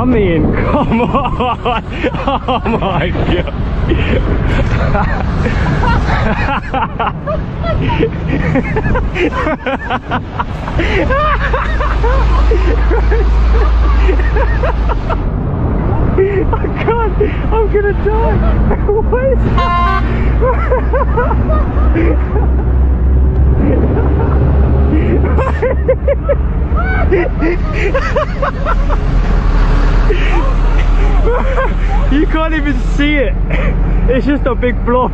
I mean, come on. Oh my God. I can't. I'm gonna die. What is You can't even see it. It's just a big blob.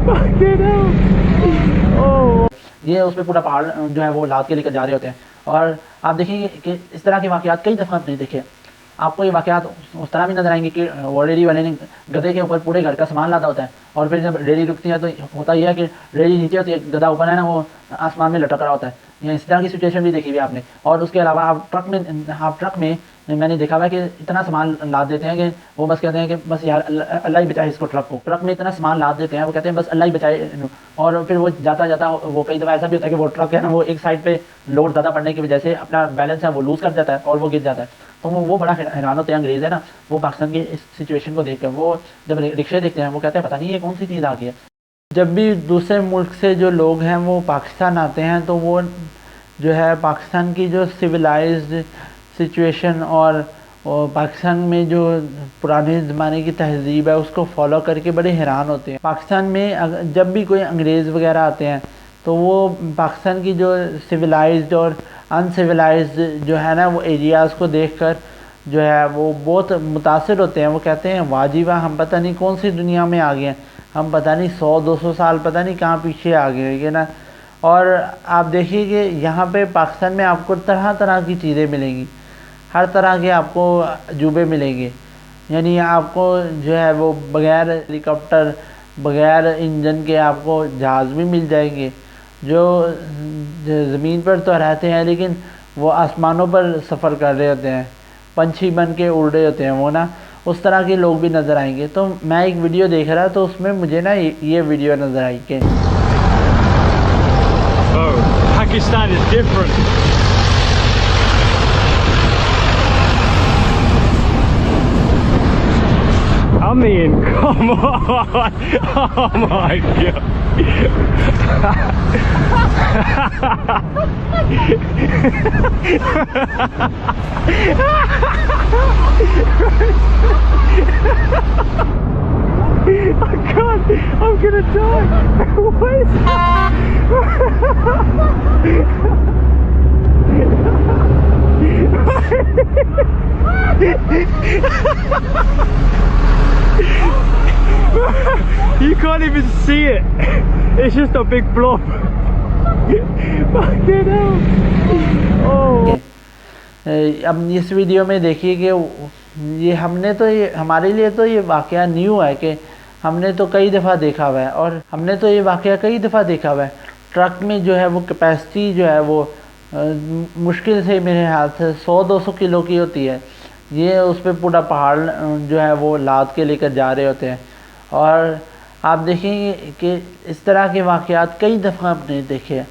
Fucking hell. Oh. یہ اس پہ پورا پہاڑ جو ہے وہ لاد کے لے کر جا رہے ہوتے ہیں، اور آپ دیکھیں گے کہ اس طرح کے واقعات کئی دفعہ آپ نے دیکھے. آپ کو یہ واقعات اس طرح بھی نظر آئیں گے کہ وہ ریلی والے نے گدھے کے اوپر پورے گھر کا سامان لادا ہوتا ہے، اور پھر جب ریلی رکتی ہے تو ہوتا یہ ہے کہ ریلی نیچے ہوتی ہے، گدھا اوپر ہے نا وہ آسمان میں لٹک رہا ہوتا ہے. یہ اس طرح کی سچویشن بھی دیکھی ہوئی آپ نے. اور اس کے علاوہ آپ ٹرک میں میں نے دیکھا ہوا ہے کہ اتنا سامان لاد دیتے ہیں کہ وہ بس کہتے ہیں کہ بس یار اللہ ہی بچائے اس کو. ٹرک میں اتنا سامان لاد دیتے ہیں، وہ کہتے ہیں بس اللہ ہی بچائے. اور پھر وہ جاتا جاتا وہ کئی دفعہ ایسا بھی ہوتا ہے کہ وہ ٹرک ہے نا وہ ایک سائڈ پہ لوڈ زیادہ پڑنے کی وجہ سے اپنا بیلنس ہے وہ لوز کر جاتا ہے اور وہ گر جاتا ہے. تو وہ بڑا حیران ہوتے ہیں انگریز ہے نا، وہ پاکستان کی اس سچویشن کو دیکھ کر وہ جب رکشے دیکھتے ہیں وہ کہتے ہیں پتہ نہیں یہ کون سی چیز آ گئی ہے. جب بھی دوسرے ملک سے جو لوگ ہیں وہ پاکستان آتے ہیں تو وہ جو ہے پاکستان کی جو سویلائزڈ سچویشن اور پاکستان میں جو پرانے زمانے کی تہذیب ہے اس کو فالو کر کے بڑے حیران ہوتے ہیں. پاکستان میں جب بھی کوئی انگریز وغیرہ آتے ہیں تو وہ پاکستان کی جو سویلائزڈ اور ان سویلائزڈ جو ہے نا وہ ایریاز کو دیکھ کر جو ہے وہ بہت متاثر ہوتے ہیں. وہ کہتے ہیں واہ جی واہ، ہم پتہ نہیں کون سی دنیا میں آ گئے ہیں، ہم پتہ نہیں 100-200 سال پتہ نہیں کہاں پیچھے آ گئے ہیں نا. اور آپ دیکھیے کہ یہاں پہ پاکستان میں آپ کو طرح طرح کی چیزیں ملیں گی، ہر طرح کے آپ کو عجوبے ملیں گے. یعنی آپ کو جو ہے وہ بغیر ہیلی کاپٹر بغیر انجن کے آپ کو جہاز بھی مل جائیں گے جو زمین پر تو رہتے ہیں لیکن وہ آسمانوں پر سفر کر رہے ہوتے ہیں، پنچھی بن کے اڑ رہے ہوتے ہیں وہ نا. اس طرح کے لوگ بھی نظر آئیں گے. تو میں ایک ویڈیو دیکھ رہا تو اس میں مجھے نا یہ ویڈیو نظر آئی کہ Pakistan is different. I mean, come on. Oh my God. I can't. I'm gonna die. What is You can't even see it. It's just a big blob. Fucking hell. Oh. اب اس video میں دیکھیے کہ یہ ہم نے تو یہ ہمارے لیے تو یہ واقعہ نیو ہے کہ ہم نے تو کئی دفعہ دیکھا ہوا ہے، اور ہم نے تو یہ واقعہ کئی دفعہ دیکھا ہوا ہے. ٹرک میں جو ہے وہ کیپیسٹی جو ہے وہ مشکل سے میرے خیال سے 100-200 کلو کی ہوتی ہے. یہ اس پہ پورا پہاڑ جو ہے وہ لاد کے لے کر جا رہے ہوتے ہیں. اور آپ دیکھیں گے کہ اس طرح کے واقعات کئی دفعہ آپ نے دیکھے ہیں.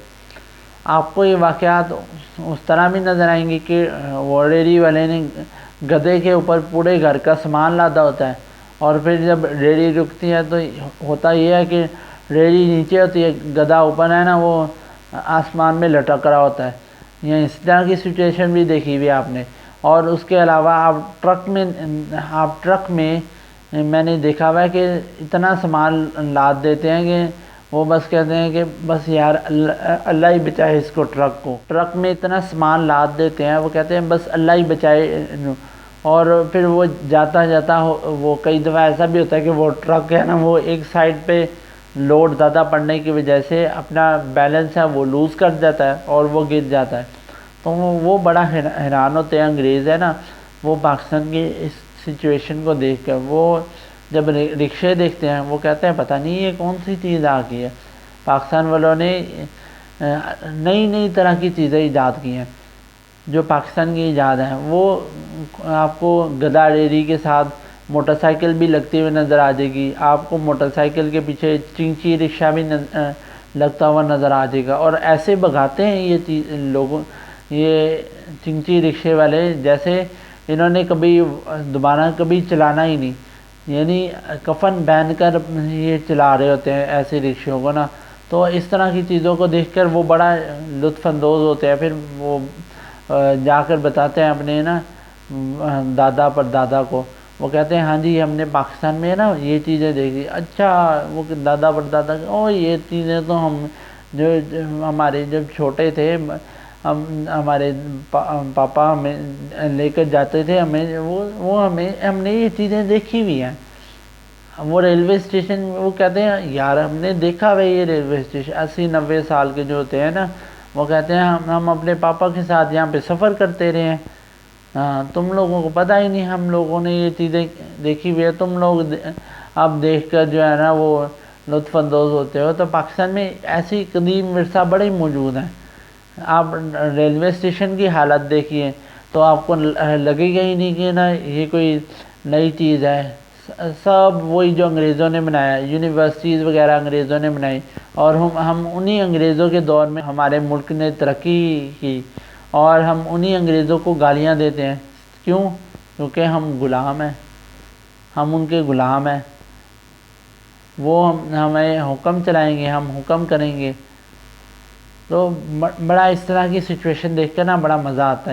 آپ کو یہ واقعات اس طرح بھی نظر آئیں گے کہ وہ ریلی والے نے گدھے کے اوپر پورے گھر کا سامان لادا ہوتا ہے، اور پھر جب ریلی رکتی ہے تو ہوتا یہ ہے کہ ریلی نیچے ہوتی ہے، گدھا اوپر ہے نا وہ آسمان میں لٹک رہا ہوتا ہے. یہ اس طرح کی سچویشن بھی دیکھی ہوئی آپ نے. اور اس کے علاوہ آپ ٹرک میں میں نے دیکھا ہوا ہے کہ اتنا سامان لاد دیتے ہیں کہ وہ بس کہتے ہیں کہ بس یار اللہ ہی بچائے اس کو. ٹرک میں اتنا سامان لاد دیتے ہیں، وہ کہتے ہیں بس اللہ ہی بچائے. اور پھر وہ جاتا جاتا وہ کئی دفعہ ایسا بھی ہوتا ہے کہ وہ ٹرک ہے نا وہ ایک سائڈ پہ لوڈ زیادہ پڑنے کی وجہ سے اپنا بیلنس ہے وہ لوز کر جاتا ہے اور وہ گر جاتا ہے. تو وہ بڑا حیران ہوتے ہیں انگریز ہے نا وہ پاکستان کی اس سچویشن کو دیکھ کر. وہ جب رکشے دیکھتے ہیں وہ کہتے ہیں پتہ نہیں یہ کون سی چیز آ گئی ہے. پاکستان والوں نے نئی طرح کی چیزیں ایجاد کی ہیں جو پاکستان کی ایجاد ہیں. وہ آپ کو گدھا ریلی کے ساتھ موٹر سائیکل بھی لگتی ہوئی نظر آ جائے گی. آپ کو موٹر سائیکل کے پیچھے چنچی رکشہ بھی لگتا ہوا نظر آ جائے گا. اور ایسے بھگاتے ہیں یہ چیز لوگوں یہ چنچی رکشے والے جیسے انہوں نے کبھی دوبارہ کبھی چلانا ہی نہیں، یعنی کفن پہن کر یہ چلا رہے ہوتے ہیں ایسے رکشوں کو نا۔ تو اس طرح کی چیزوں کو دیکھ کر وہ بڑا لطف اندوز ہوتے ہیں، پھر وہ جا کر بتاتے ہیں اپنے نا دادا پر دادا کو، وہ کہتے ہیں ہاں جی ہم نے پاکستان میں نا یہ چیزیں دیکھی۔ اچھا، وہ دادا پر دادا او یہ چیزیں تو ہم جو ہمارے جب چھوٹے تھے ہمارے پاپا ہمیں لے کر جاتے تھے، ہمیں ہم نے یہ چیزیں دیکھی ہوئی ہیں۔ وہ ریلوے اسٹیشن وہ کہتے ہیں یار ہم نے دیکھا ہے یہ ریلوے اسٹیشن، 80-90 سال کے جو ہوتے ہیں نا، وہ کہتے ہیں ہم اپنے پاپا کے ساتھ یہاں پہ سفر کرتے رہے ہیں، ہاں تم لوگوں کو پتہ ہی نہیں، ہم لوگوں نے یہ چیزیں دیکھی ہوئی ہے، تم لوگ اب دیکھ کر جو ہے نا وہ لطف اندوز ہوتے ہو۔ تو پاکستان میں ایسی قدیم ورثہ بڑے موجود ہیں۔ آپ ریلوے اسٹیشن کی حالت دیکھیے تو آپ کو لگے گا ہی نہیں کہ نا یہ کوئی نئی چیز ہے، سب وہی جو انگریزوں نے بنایا، یونیورسٹیز وغیرہ انگریزوں نے بنائی، اور ہم انہی انگریزوں کے دور میں ہمارے ملک نے ترقی کی، اور ہم انہی انگریزوں کو گالیاں دیتے ہیں۔ کیوں؟ کیونکہ ہم غلام ہیں، ہم ان کے غلام ہیں، وہ ہمیں حکم چلائیں گے، ہم حکم کریں گے۔ تو بڑا اس طرح کی سچویشن دیکھ کر نا بڑا مزہ آتا ہے۔